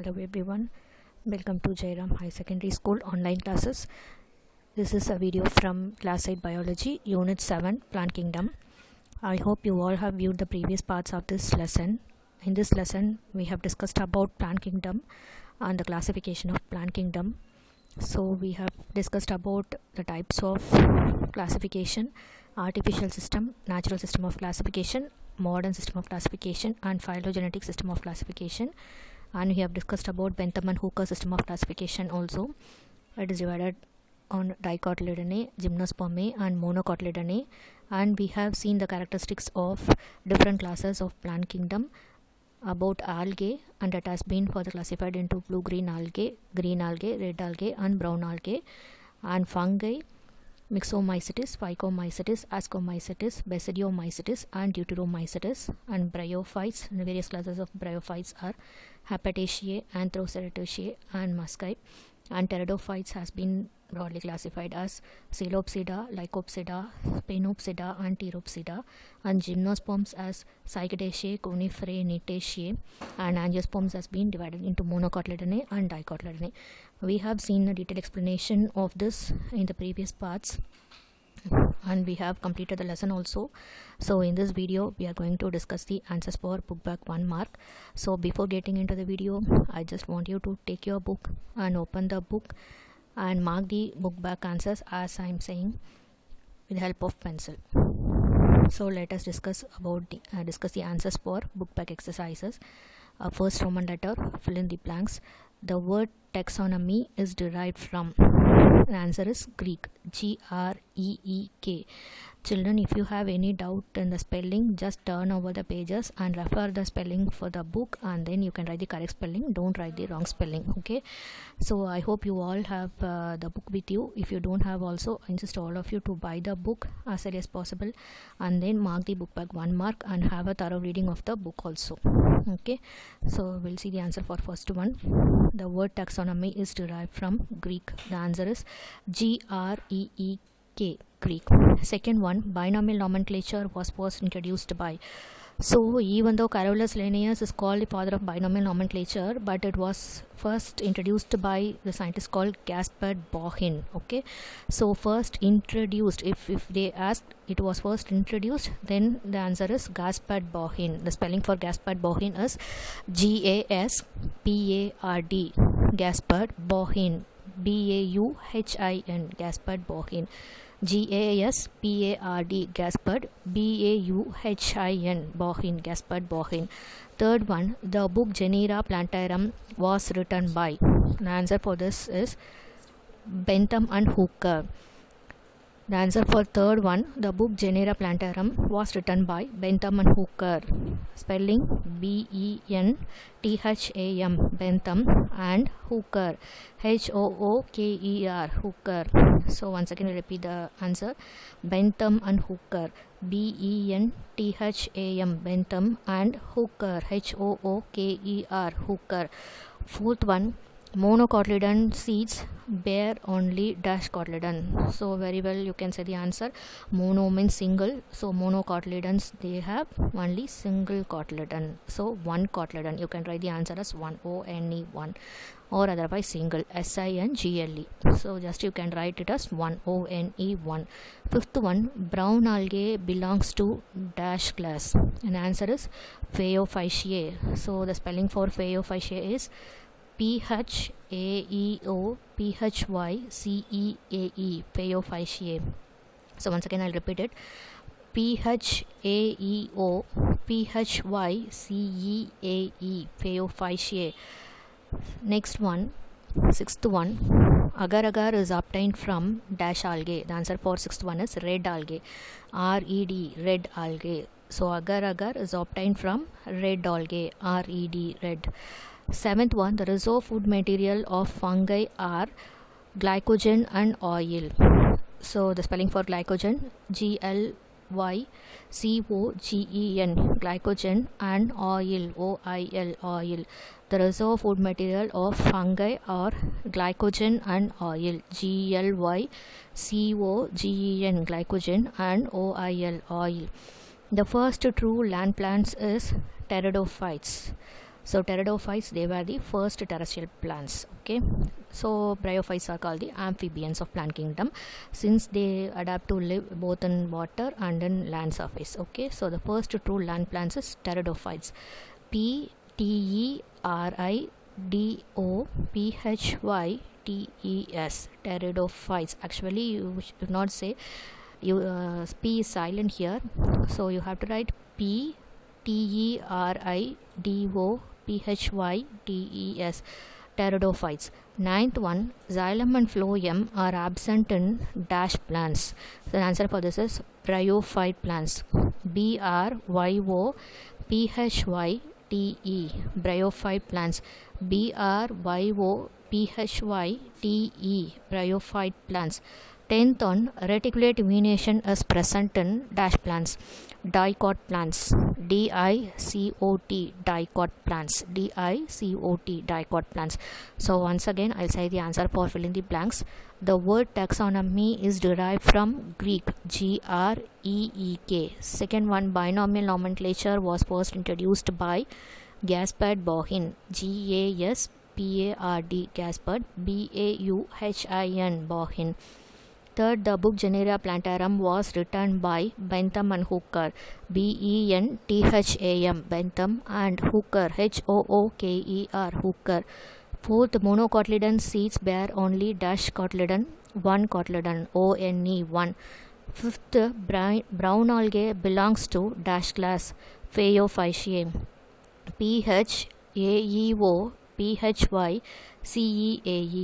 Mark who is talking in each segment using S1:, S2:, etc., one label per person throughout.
S1: Hello everyone, welcome to Jairam High Secondary School online classes. This is a video from Class 8 Biology, Unit 7, Plant Kingdom. I hope you all have viewed the previous parts of this lesson. In this lesson, we have discussed about Plant Kingdom and the classification of Plant Kingdom. So we have discussed about the types of classification, artificial system, natural system of classification, modern system of classification, and phylogenetic system of classification. And we have discussed about Bentham and Hooker system of classification also. It is divided on Dicotyledonnae, Gymnospermae and Monocotyledonnae, and we have seen the characteristics of different classes of plant kingdom, about algae, and it has been further classified into blue-green algae, red algae and brown algae, and fungi, Myxomycetes, Phycomycetes, Ascomycetes, Basidiomycetes and Deuteromycetes, and bryophytes. And various classes of bryophytes are Hepataceae, Anthrocerataceae and Musci, and pteridophytes has been broadly classified as Coelopsida, Lycopsida, Spanopsida and Pteropsida, and gymnosperms as Cycadaceae, Coniferae, Cnidaceae, and angiosperms has been divided into Monocotyledonnae and Dicotyledonnae. We have seen a detailed explanation of this in the previous parts, and we have completed the lesson also. So in this video we are going to discuss the answers for book back 1 mark. So before getting into the video, I just want you to take your book and open the book and mark the book back answers as I am saying with the help of pencil. So let us discuss the answers for book back exercises. First Roman letter, fill in the blanks. The word taxonomy is derived from, the answer is Greek, G-R-E-E-K. Children, if you have any doubt in the spelling, just turn over the pages and refer the spelling for the book, and then you can write the correct spelling. Don't write the wrong spelling, okay? So I hope you all have the book with you. If you don't have also, I insist all of you to buy the book as early as possible, and then mark the book back 1 mark and have a thorough reading of the book also, okay? So we'll see the answer for first one. The word taxonomy is derived from Greek. The answer is G-R-E-E-K, Greek. Second one, binomial nomenclature was first introduced by. So even though Carolus Linnaeus is called the father of binomial nomenclature, but it was first introduced by the scientist called Gaspard Bohin, okay? So first introduced, if they asked it was first introduced, then the answer is Gaspard Bohin. The spelling for Gaspard Bohin is G-A-S-P-A-R-D, Gaspard Bohin, B-A-U-H-I-N, Gaspard Bohin. G-A-S-P-A-R-D, Gaspard, B-A-U-H-I-N, Bohin, Gaspard Bohin. Third one, the book Genera Plantarum was written by. The answer for this is Bentham and Hooker. The answer for third one, the book Genera Plantarum was written by Bentham and Hooker. Spelling B-E-N-T-H-A-M, Bentham, and Hooker, H-O-O-K-E-R, Hooker. So once again I repeat the answer, Bentham and Hooker, B-E-N-T-H-A-M, Bentham, and Hooker, H-O-O-K-E-R, Hooker. Fourth one, monocotyledon seeds bear only dash cotyledon. So very well you can say the answer. Mono means single, so monocotyledons, they have only single cotyledon, so one cotyledon. You can write the answer as 1, O-N-E, 1, or otherwise single, S-I-N-G-L-E. So just you can write it as 1, O-N-E, 1. Fifth one, brown algae belongs to dash class, and answer is Phaeophyceae. So the spelling for Phaeophyceae is P-H-A-E-O-P-H-Y-C-E-A-E, Phaeophyceae. So once again I'll repeat it, P-H-A-E-O-P-H-Y-C-E-A-E, Phaeophyceae. Next one, sixth one, agar-agar is obtained from dash algae. The answer for sixth one is red algae, R-E-D, red algae. So agar-agar is obtained from red algae, R-E-D, red. Seventh one, the reserve food material of fungi are glycogen and oil. So the spelling for glycogen, G-L-Y-C-O-G-E-N, glycogen, and oil, O-I-L, oil. The reserve food material of fungi are glycogen and oil, G-L-Y-C-O-G-E-N, glycogen, and O-I-L, oil. The first true land plants is pteridophytes. So pteridophytes, they were the first terrestrial plants. Okay, so bryophytes are called the amphibians of plant kingdom, since they adapt to live both in water and in land surface. Okay, so the first true land plants is pteridophytes. Pteridophytes, pteridophytes. Actually, you should not say, P is silent here, so you have to write Pteridophytes, pteridophytes. Ninth one, xylem and phloem are absent in dash plants. So the answer for this is bryophyte plants. BRYOPHYTE, bryophyte plants. BRYOPHYTE, bryophyte plants. 10th one, reticulate venation is present in dash plants. Dicot plants. DICOT, dicot plants. DICOT, dicot plants. So once again, I'll say the answer for filling the blanks. The word taxonomy is derived from Greek, GREEK. Second one, binomial nomenclature was first introduced by Gaspard Bauhin, GASPARD, Gaspard, BAUHIN, Bauhin. Third, the book Genera Plantarum was written by Bentham and Hooker, BENTHAM, Bentham, and Hooker, HOOKER, Hooker. Fourth, monocotyledon seeds bear only dash cotyledon, one cotyledon, ONE1. Fifth, brown algae belongs to dash class, Phaeophyceae, PHAEOPHYCEAE,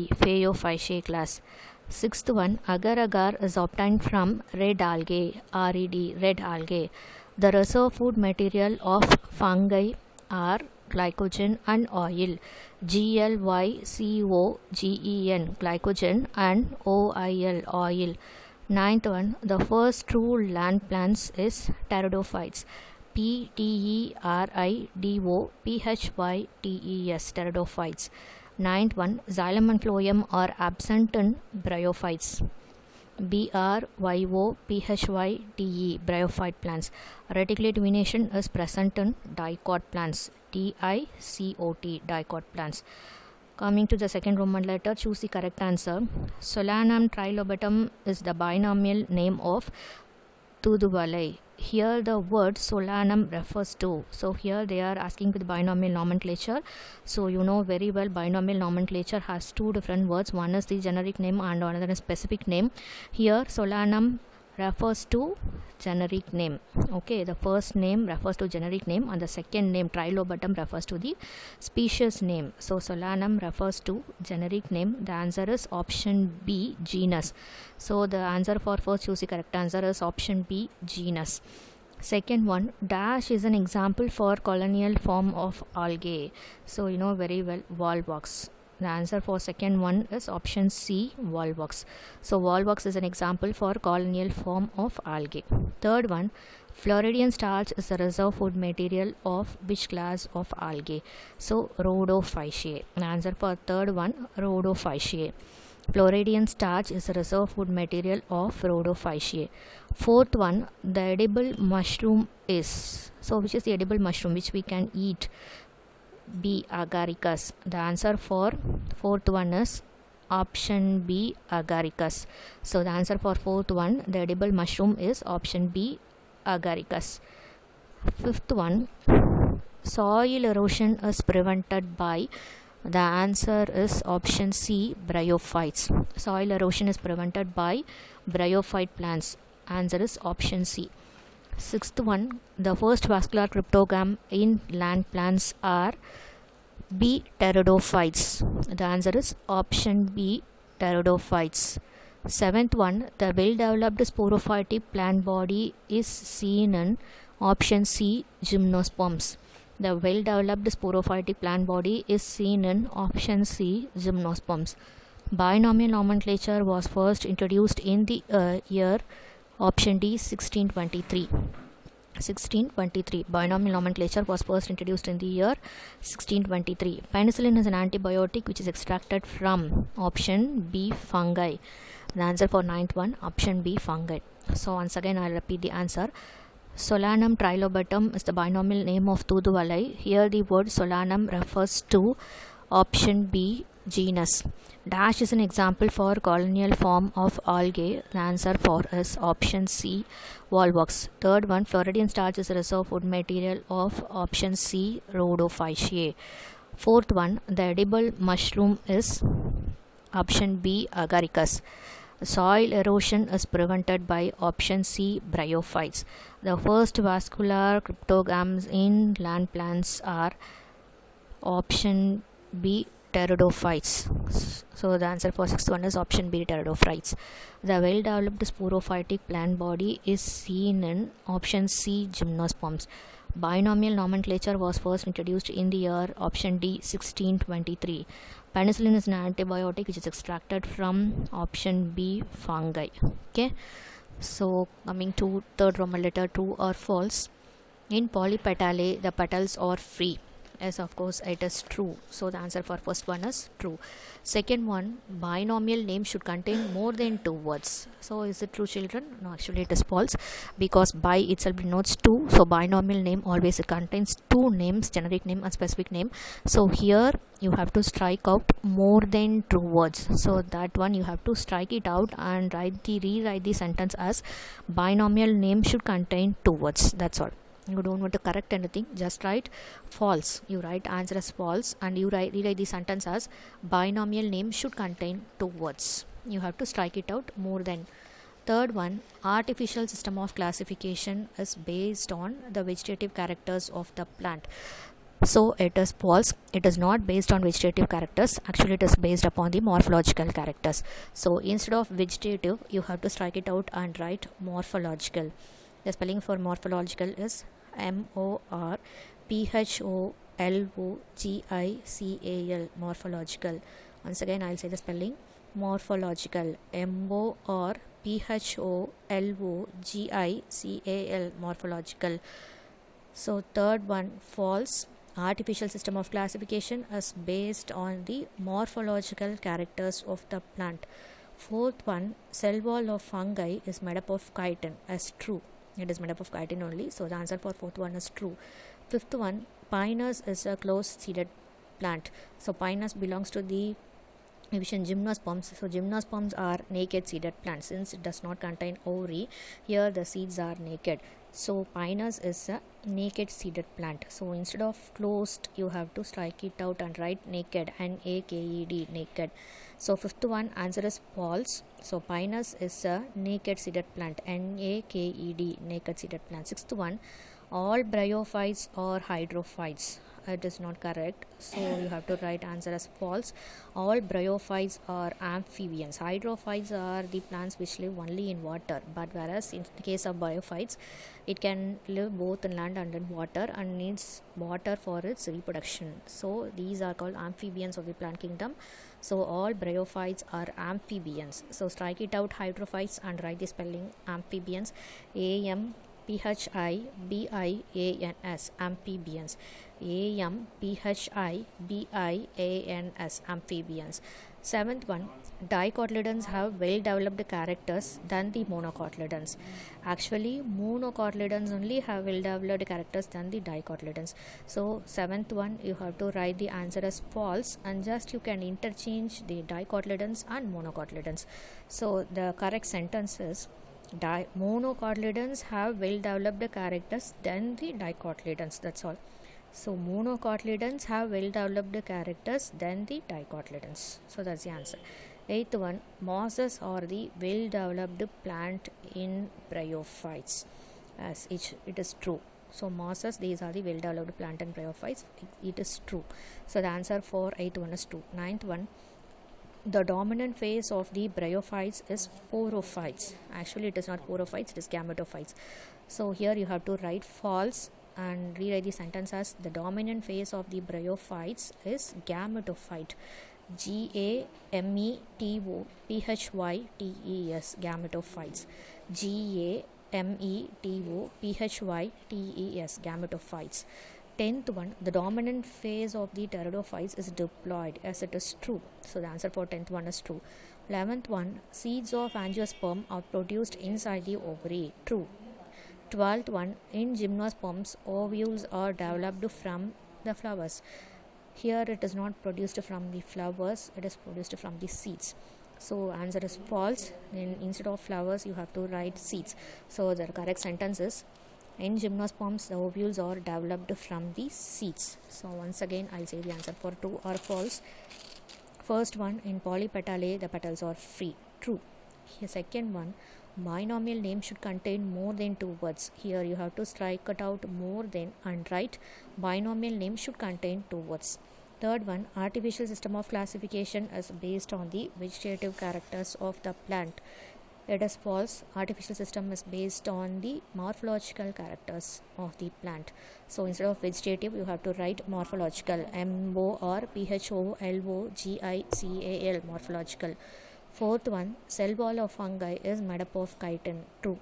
S1: Phaeophyceae class. Sixth one, agar-agar is obtained from red algae, RED, red algae. The reserve food material of fungi are glycogen and oil, GLYCOGEN, glycogen, and OIL, oil. Ninth one, the first true land plants is pteridophytes, PTERIDOPHYTES, pteridophytes. Ninth one, xylem and phloem are absent in bryophytes, BRYOPHYTE, bryophyte plants. Reticulate venation is present in dicot plants, DICOT, dicot plants. Coming to the second Roman letter, choose the correct answer. Solanum trilobatum is the binomial name of Toothowali. Here the word Solanum refers to. So here they are asking with binomial nomenclature. So you know very well binomial nomenclature has two different words. One is the generic name and another is specific name. Here Solanum refers to generic name. Okay, the first name refers to generic name and the second name Trilobatum refers to the species name. So Solanum refers to generic name. The answer is option B, genus. So the answer for first, choose the correct answer, is option B, genus. Second one, dash is an example for colonial form of algae. So you know very well, Volvox. The answer for second one is option C, Volvox. So Volvox is an example for colonial form of algae. Third one, Floridian starch is the reserve food material of which class of algae? So Rhodophyceae. The answer for third one, Rhodophyceae. Floridian starch is the reserve food material of Rhodophyceae. Fourth one, the edible mushroom is, so which is the edible mushroom which we can eat? B, agaricus. The answer for fourth one is option B, agaricus. So the answer for fourth one, the edible mushroom, is option B, agaricus. Fifth one, soil erosion is prevented by, the answer is option C, bryophytes. Soil erosion is prevented by bryophyte plants. Answer is option C. Sixth one, the first vascular cryptogam in land plants are B, pteridophytes. The answer is option B, pteridophytes. Seventh one, the well-developed sporophytic plant body is seen in option C, gymnosperms. The well-developed sporophytic plant body is seen in option C, gymnosperms. Binomial nomenclature was first introduced in the year option D, 1623. 1623. Binomial nomenclature was first introduced in the year 1623. Penicillin is an antibiotic which is extracted from option B, fungi. The answer for ninth one, option B, fungi. So once again I'll repeat the answer. Solanum trilobatum is the binomial name of Toothuvallai. Here the word Solanum refers to option B, genus. Dash is an example for colonial form of algae. The answer for is option C, Volvox. Third one, Floridian starch is a reserve food material of option C, Rhodophyceae. Fourth one, the edible mushroom is option B, Agaricus. Soil erosion is prevented by option C, bryophytes. The first vascular cryptogams in land plants are option B, pteridophytes. So the answer for sixth one is option B, pteridophytes. The well-developed sporophytic plant body is seen in option C, gymnosperms. Binomial nomenclature was first introduced in the year option D, 1623. Penicillin is an antibiotic which is extracted from option B, fungi. Okay, so coming to third Roman letter, true or false. In Polypetalae, the petals are free. Yes, of course it is true. So the answer for first one is true. Second one, binomial name should contain more than two words. So is it true, children? No, actually it is false, because bi itself denotes two. So binomial name always contains two names, generic name and specific name. So here you have to strike out more than two words. So that one you have to strike it out and rewrite the sentence as binomial name should contain two words. That's all. You don't want to correct anything, just write false. You write answer as false and you rewrite the sentence as binomial name should contain two words. You have to strike it out more than. Third one, artificial system of classification is based on the vegetative characters of the plant. So it is false. It is not based on vegetative characters. Actually it is based upon the morphological characters. So instead of vegetative, you have to strike it out and write morphological. The spelling for morphological is MORPHOLOGICAL, morphological. Once again I'll say the spelling, morphological, MORPHOLOGICAL, morphological. So third one, false. Artificial system of classification is based on the morphological characters of the plant. Fourth one, cell wall of fungi is made up of chitin, as true. It is made up of chitin only. So the answer for fourth one is true. Fifth one, Pinus is a closed seeded plant. So Pinus belongs to the division gymnosperms. So gymnosperms are naked seeded plants. Since it does not contain ovary, here the seeds are naked. So Pinus is a naked seeded plant. So instead of closed, you have to strike it out and write naked, NAKED, naked. So fifth one, answer is false. So Pinus is a naked seeded plant, NAKED, naked seeded plant. Sixth one, all bryophytes are hydrophytes. It is not correct. So you have to write answer as false. All bryophytes are amphibians. Hydrophytes are the plants which live only in water, but whereas in the case of biophytes, it can live both in land and in water and needs water for its reproduction. So these are called amphibians of the plant kingdom. So all bryophytes are amphibians. So strike it out, hydrophytes, and write the spelling amphibians, AMPHIBIANS, amphibians, AMPHIBIANS, amphibians. Seventh one, dicotyledons have well developed characters than the monocotyledons. Actually monocotyledons only have well developed characters than the dicotyledons. So seventh one, you have to write the answer as false and just you can interchange the dicotyledons and monocotyledons. So the correct sentence is monocotyledons have well developed characters than the dicotyledons. That's all. So monocotyledons have well developed characters than the dicotyledons. So that's the answer. Eighth one, mosses are the well developed plant in bryophytes, as it is true. So mosses, these are the well developed plant in bryophytes. It is true. So the answer for eighth one is true. Ninth one, the dominant phase of the bryophytes is sporophytes. Actually it is not sporophytes, it is gametophytes. So here you have to write false and rewrite the sentence as the dominant phase of the bryophytes is gametophyte, GAMETOPHYTES, gametophytes, GAMETOPHYTES, gametophytes. 10th one, the dominant phase of the pteridophytes is diploid, as it is true. So the answer for 10th one is true. 11th one, seeds of angiosperm are produced inside the ovary, true. 12th one, in gymnosperms, ovules are developed from the flowers. Here it is not produced from the flowers, it is produced from the seeds. So answer is false. Then instead of flowers you have to write seeds. So the correct sentence is, in gymnosperms the ovules are developed from the seeds. So once again I'll say the answer for true or false. First one, in polypetalae the petals are free. True. Here second one, binomial name should contain more than 2 words. Here you have to strike it out more than and write binomial name should contain 2 words. Third one, artificial system of classification is based on the vegetative characters of the plant. It is false. Artificial system is based on the morphological characters of the plant. So instead of vegetative you have to write morphological, MORPHOLOGICAL, morphological. Fourth one, cell wall of fungi is made up of chitin. True.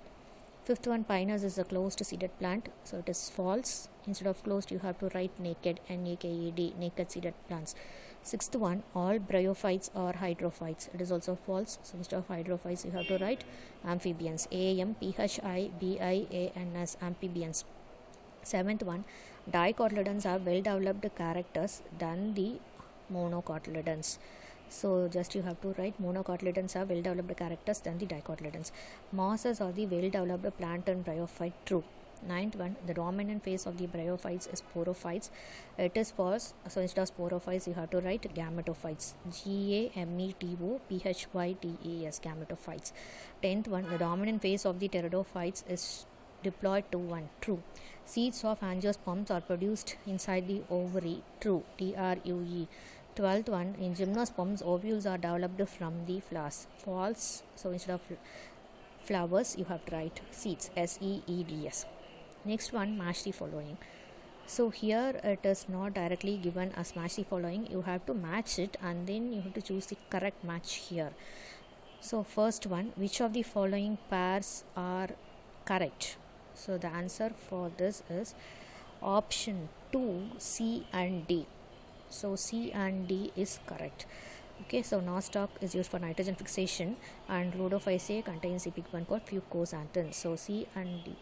S1: Fifth one, pinus is a closed seeded plant, so it is false. Instead of closed you have to write naked, NAKED, naked seeded plants. Sixth one, all bryophytes are hydrophytes. It is also false. So instead of hydrophytes you have to write amphibians, AMPHIBIANS, amphibians. Seventh one, dicotyledons have well developed characters than the monocotyledons. So just you have to write monocotyledons have well developed characters than the dicotyledons. Mosses are the well developed plant and bryophyte. True. Ninth one, the dominant phase of the bryophytes is sporophytes. It is false. So instead of sporophytes you have to write gametophytes, GAMETOPHYTES, gametophytes. 10th one, the dominant phase of the pteridophytes is diploid to 1. True. Seeds of angiosperms are produced inside the ovary. True. TRUE. 12th one, in gymnosperms ovules are developed from the flowers. False. So instead of flowers you have to write seeds, SEEDS. Next one, match the following. So here it is not directly given as match the following. You have to match it and then you have to choose the correct match here. So first one, which of the following pairs are correct? So the answer for this is option 2, C and D. So C and D is correct. Okay, so nostoc is used for nitrogen fixation and rhodophyceae contains a pigment called fucoxanthin. So C and D.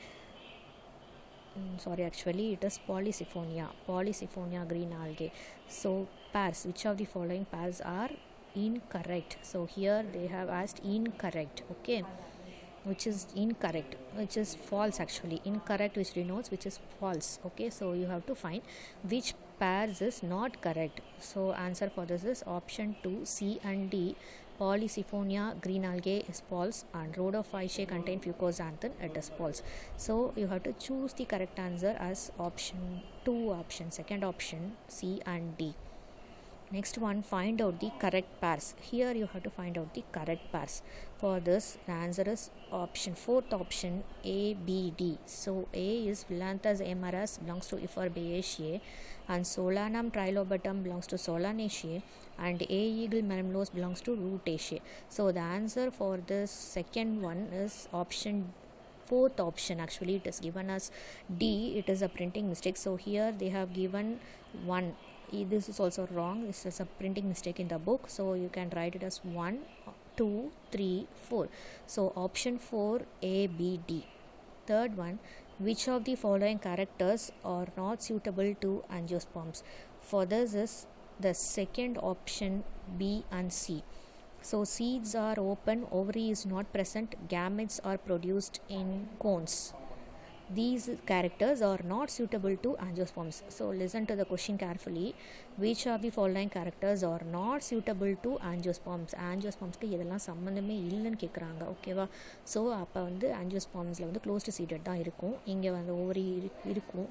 S1: Actually it is Polysiphonia green algae. So pairs, which of the following pairs are incorrect? So here they have asked incorrect. Okay, which is incorrect, which is false actually. Incorrect which denotes which is false. Okay, so you have to find which pairs is not correct. So answer for this is option 2, C and D. Polysiphonia green algae is false and rhodophyceae contain fucoxanthin, it is false. So you have to choose the correct answer as option 2 second option, C and D. Next one, find out the correct pairs. Here you have to find out the correct pairs. For this the answer is option 4th option, ABD. So A is Phyllanthus amarus, belongs to Euphorbiaceae, and Solanum trilobatum belongs to Solanaceae, and A eagle marimulus belongs to Rutaceae. So the answer for this second one is option 4th option. Actually it is given as D. It is a printing mistake. So here they have given 1. This is also wrong. This is a printing mistake in the book. So you can write it as 1, 2, 3, 4. So option 4, ABD. Third one, which of the following characters are not suitable to angiosperms? For this is the second option, B and C. So seeds are open, ovary is not present, gametes are produced in cones. These characters are not suitable to angiosperms. So listen to the question carefully. Which of the following characters are not suitable to angiosperms? Angiospermsக்கு இதெல்லாம் சம்பந்தமே இல்லைன்னு கேட்குறாங்க. ஓகேவா? So அப்போ வந்து ஆஞ்சியோஸ்பர்ம்ஸில் வந்து closed seeded தான் இருக்கும். இங்கே வந்து ஓவரி இருக்கும்,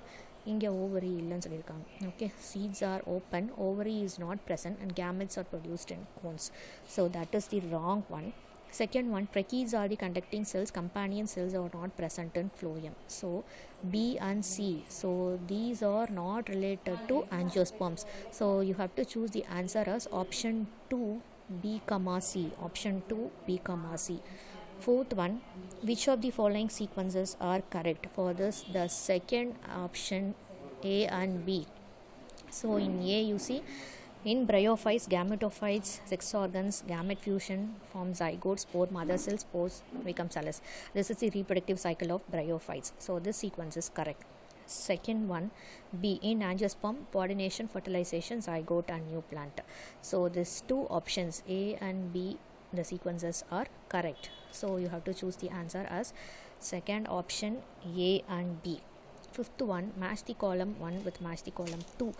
S1: இங்கே ஓவரி இல்லைன்னு சொல்லியிருக்காங்க. Okay, seeds are open, ovary is not present and gametes are produced in cones. So that is the wrong one. Second one, trachees are the conducting cells, companion cells are not present in phloem. So B and C. So these are not related to angiosperms. So you have to choose the answer as option 2, B, C. Option 2, B, C. Fourth one, which of the following sequences are correct? For this, the second option, A and B. So in A you see In bryophytes, gametophytes, sex organs, gamete fusion form zygote, spore, mother cell, spores become cellus. This is the reproductive cycle of bryophytes. So this sequence is correct. Second one, B, in angiosperm, pollination, fertilization, zygote and new plant. So these two options A and B, the sequences are correct. So you have to choose the answer as second option A and B. Fifth one, match the column 1 with match the column 2.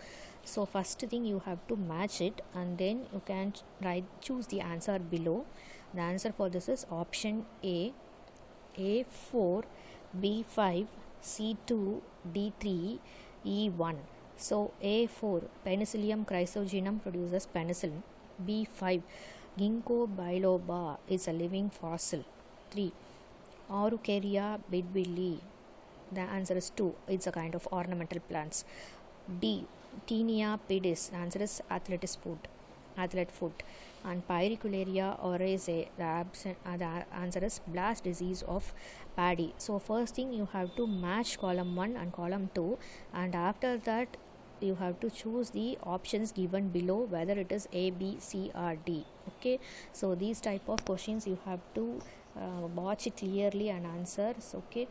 S1: So first thing you have to match it, and then you can choose the answer below. The answer for this is option A, A4, B5, C2, D3, E1. So A4, Penicillium chrysogenum produces penicillin. B5, Ginkgo biloba is a living fossil. 3, Araucaria bidwilli. The answer is 2. It's a kind of ornamental plants. D, Tinea pedis. The answer is athlete foot. And Pyricularia oryzae. The answer is blast disease of paddy. So first thing you have to match column 1 and column 2, and after that you have to choose the options given below, whether it is A, B, C or D. Okay, so these type of questions you have to watch it clearly and answer. Okay,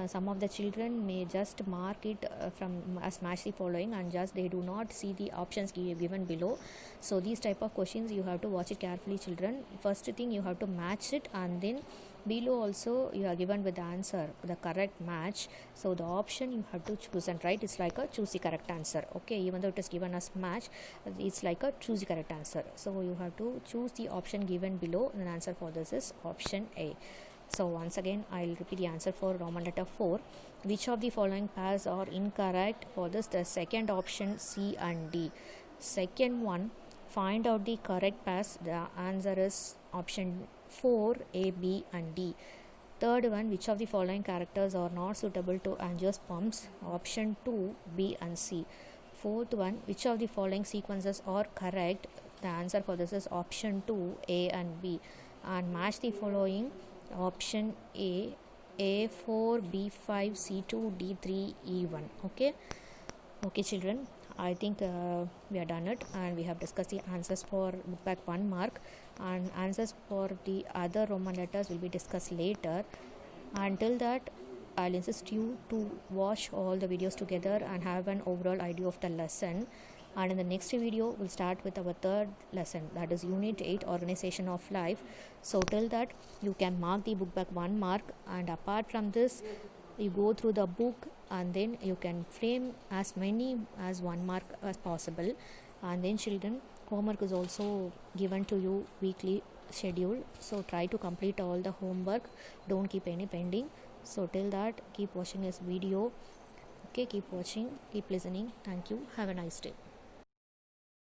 S1: some of the children may just mark it from as match the following, and just they do not see the options given below. So these type of questions you have to watch it carefully, children. First thing you have to match it, and then below also you are given with the answer, the correct match. So the option you have to choose and write. It's like a choose the correct answer. Okay, even though it is given as match, it's like a choose the correct answer. So you have to choose the option given below, and the answer for this is option A. So once again I'll repeat the answer for Roman letter 4. Which of the following pairs are incorrect? For this, the second option C and D. Second one, find out the correct pairs. The answer is option 4, A, B and D. Third one, which of the following characters are not suitable to angiosperms? Option 2, B and C. Fourth one, which of the following sequences are correct? The answer for this is option 2, A and B. And match the following. Option A, A4, B5, C2, D3, E1. Okay children, I think we are done it, and we have discussed the answers for book back 1 mark, and answers for the other Roman letters will be discussed later. Until that, I'll insist you to watch all the videos together and have an overall idea of the lesson. And in the next video we'll start with our third lesson, that is unit 8, organization of life. So till that, you can mark the book back 1 mark, and apart from this, you go through the book, and then you can frame as many as 1 mark as possible. And then children, homework is also given to you weekly schedule, so try to complete all the homework, don't keep any pending. So till that, keep watching this video. Okay, keep watching, keep listening. Thank you, have a nice day.